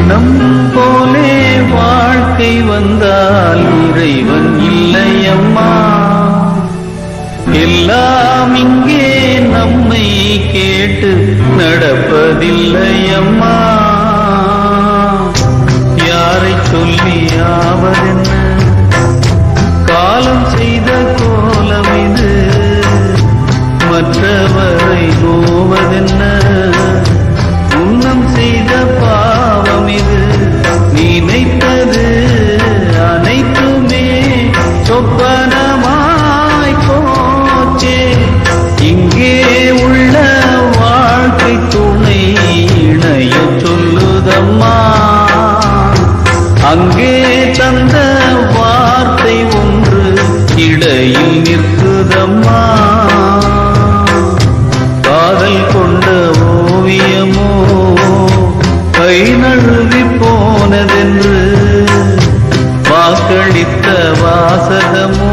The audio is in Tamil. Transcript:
எண்ணம் போலே வாழ்க்கை வந்தால் இறைவன் இல்லையம்மா. எல்லாம் இங்கே நம்மை கேட்டு நடப்பதில்லையம்மா. யாரை சொல்லி ஆவதென்ன, காலம் செய்த கோலம் இது. மற்றவரை நோவதென்ன, உன்னம் செய்த பாவம் இது. நினைத்தது அனைத்துமே சொப்பனமாய் போச்சே. இங்கே உள்ள வாழ்க்கை துணை இணைய சொல்லுதம்மா. அங்கே தந்த வார்த்தை ஒன்று இடையில் நிற்குதம்மா. காதல் கொண்ட ஓவியமோ கை நழுவி போனதென்று வாக்களித்த வாசகமோ